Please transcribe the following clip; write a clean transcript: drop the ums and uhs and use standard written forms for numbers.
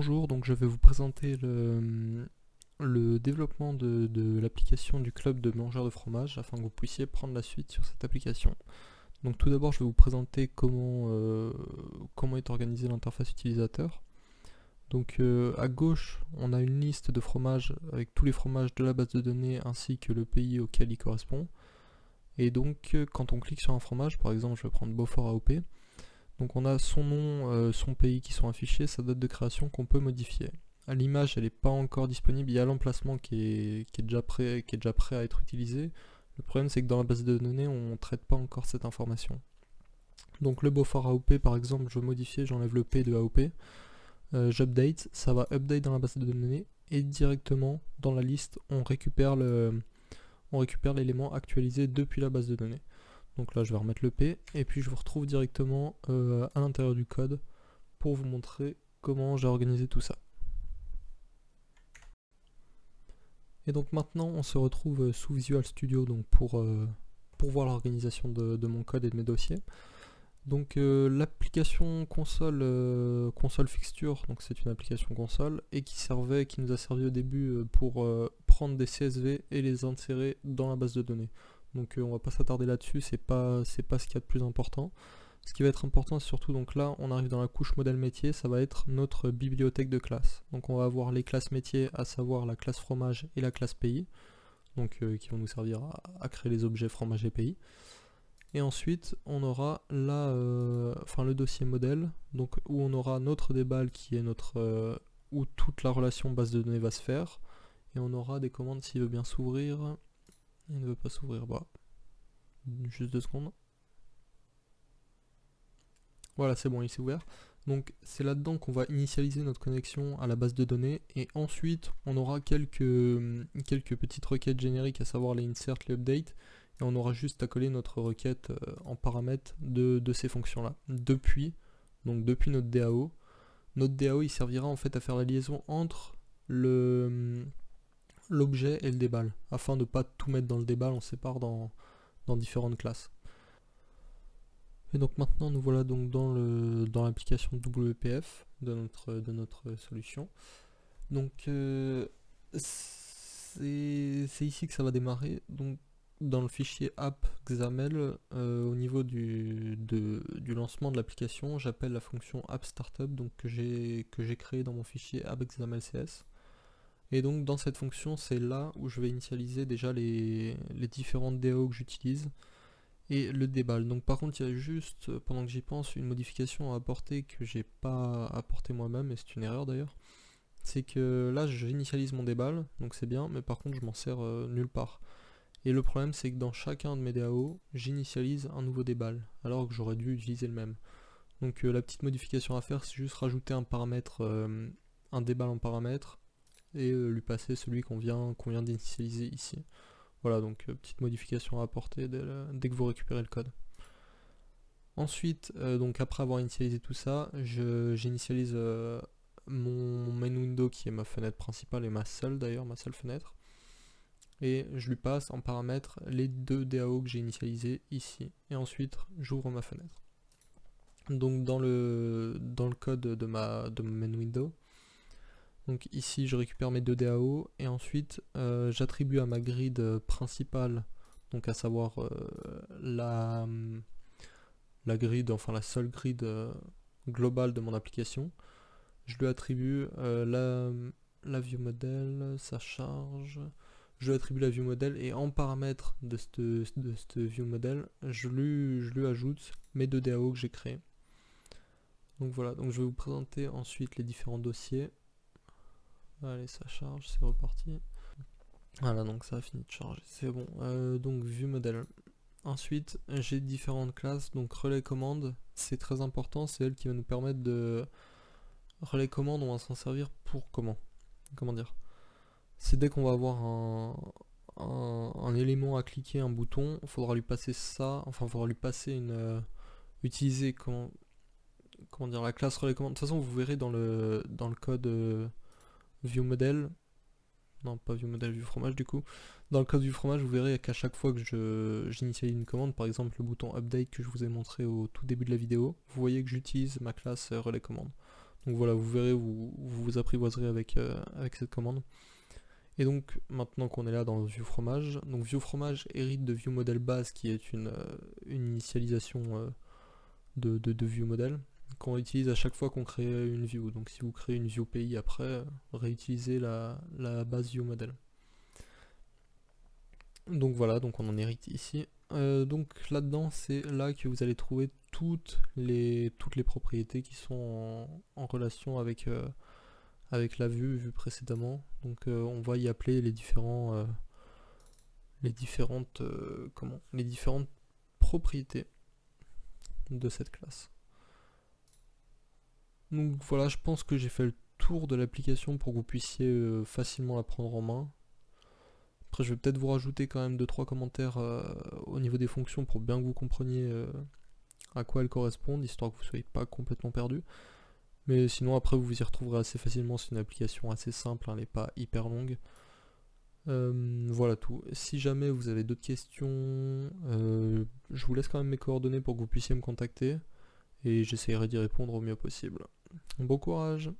Bonjour, donc je vais vous présenter le développement de l'application du club de mangeurs de fromage afin que vous puissiez prendre la suite sur cette application. Donc tout d'abord je vais vous présenter comment est organisée l'interface utilisateur. Donc à gauche on a une liste de fromages avec tous les fromages de la base de données ainsi que le pays auquel il correspond. Et donc quand on clique sur un fromage, par exemple je vais prendre Beaufort AOP, donc on a son nom, son pays qui sont affichés, sa date de création qu'on peut modifier. L'image elle n'est pas encore disponible, il y a l'emplacement qui est déjà prêt à être utilisé. Le problème c'est que dans la base de données on ne traite pas encore cette information. Donc le Beaufort AOP par exemple, je modifie, j'enlève le P de AOP, j'update, ça va update dans la base de données et directement dans la liste on récupère l'élément actualisé depuis la base de données. Donc là je vais remettre le P et puis je vous retrouve directement à l'intérieur du code pour vous montrer comment j'ai organisé tout ça. Et donc maintenant on se retrouve sous Visual Studio donc pour voir l'organisation de mon code et de mes dossiers. Donc l'application console fixture, donc c'est une application console et qui nous a servi au début pour prendre des CSV et les insérer dans la base de données. Donc on va pas s'attarder là-dessus, c'est pas ce qu'il y a de plus important. Ce qui va être important c'est surtout, donc là on arrive dans la couche modèle métier, ça va être notre bibliothèque de classes. Donc on va avoir les classes métiers, à savoir la classe fromage et la classe pays, donc qui vont nous servir à créer les objets fromage et pays. Et ensuite on aura le dossier modèle, donc où on aura notre déballe qui est où toute la relation base de données va se faire, et on aura des commandes s'il veut bien s'ouvrir. Il ne veut pas s'ouvrir, bah. Juste 2 secondes. Voilà, c'est bon, il s'est ouvert. Donc c'est là-dedans qu'on va initialiser notre connexion à la base de données et ensuite on aura quelques petites requêtes génériques, à savoir les insert, les update, et on aura juste à coller notre requête en paramètre de ces fonctions-là. Depuis notre DAO. Notre DAO il servira en fait à faire la liaison entre l'objet et le déballe, afin de ne pas tout mettre dans le déballe, on sépare dans différentes classes. Et donc maintenant nous voilà donc dans l'application WPF de notre solution. Donc c'est ici que ça va démarrer. Donc dans le fichier app XAML, au niveau du lancement de l'application, j'appelle la fonction app startup donc que j'ai créée dans mon fichier app XAML.cs. Et donc dans cette fonction, c'est là où je vais initialiser déjà les différentes DAO que j'utilise et le déballe. Donc par contre, il y a juste, pendant que j'y pense, une modification à apporter que j'ai pas apporté moi-même, et c'est une erreur d'ailleurs. C'est que là, j'initialise mon déballe, donc c'est bien, mais par contre, je m'en sers nulle part. Et le problème, c'est que dans chacun de mes DAO, j'initialise un nouveau déballe, alors que j'aurais dû utiliser le même. Donc la petite modification à faire, c'est juste rajouter un paramètre, un déballe en paramètre, et lui passer celui qu'on vient d'initialiser ici. Voilà, donc petite modification à apporter dès que vous récupérez le code. Ensuite, donc après avoir initialisé tout ça, j'initialise mon main window qui est ma fenêtre principale et ma seule fenêtre. Et je lui passe en paramètre les 2 DAO que j'ai initialisés ici. Et ensuite, j'ouvre ma fenêtre. Donc dans le code de ma main window, donc ici je récupère mes 2 DAO et ensuite j'attribue à ma grid principale, donc à savoir la grid, enfin la seule grid globale de mon application, je lui attribue la view model, ça charge, je lui attribue la view model et en paramètre de cette view model, je lui ajoute mes 2 DAO que j'ai créés. Donc voilà, donc je vais vous présenter ensuite les différents dossiers. Allez, ça charge, c'est reparti. Voilà, donc ça a fini de charger, c'est bon. Donc view model. Ensuite, j'ai différentes classes, donc relais commande, c'est très important, c'est elle qui va nous permettre de... Relais commande, on va s'en servir pour comment dire. C'est dès qu'on va avoir un élément à cliquer, un bouton, il faudra lui passer ça, enfin il faudra lui passer utiliser comment dire, la classe relais commande. De toute façon, vous verrez dans le code view model, non pas view model, view fromage du coup. Dans le code view fromage, vous verrez qu'à chaque fois que j'initialise une commande, par exemple le bouton update que je vous ai montré au tout début de la vidéo, vous voyez que j'utilise ma classe relais commande. Donc voilà, vous verrez, vous vous apprivoiserez avec cette commande. Et donc maintenant qu'on est là dans ViewFromage, donc ViewFromage hérite de ViewModel base qui est une initialisation de ViewModel qu'on utilise à chaque fois qu'on crée une view. Donc si vous créez une view pays après, réutilisez la base ViewModel. Donc voilà, donc on en hérite ici. Donc là-dedans, c'est là que vous allez trouver toutes les propriétés qui sont en relation avec la vue précédemment. Donc on va y appeler les différentes propriétés de cette classe. Donc voilà, je pense que j'ai fait le tour de l'application pour que vous puissiez facilement la prendre en main. Après je vais peut-être vous rajouter quand même 2-3 commentaires au niveau des fonctions pour bien que vous compreniez à quoi elles correspondent, histoire que vous ne soyez pas complètement perdu. Mais sinon après vous vous y retrouverez assez facilement, c'est une application assez simple, hein, elle n'est pas hyper longue. Voilà tout. Si jamais vous avez d'autres questions, je vous laisse quand même mes coordonnées pour que vous puissiez me contacter et j'essaierai d'y répondre au mieux possible. Bon courage!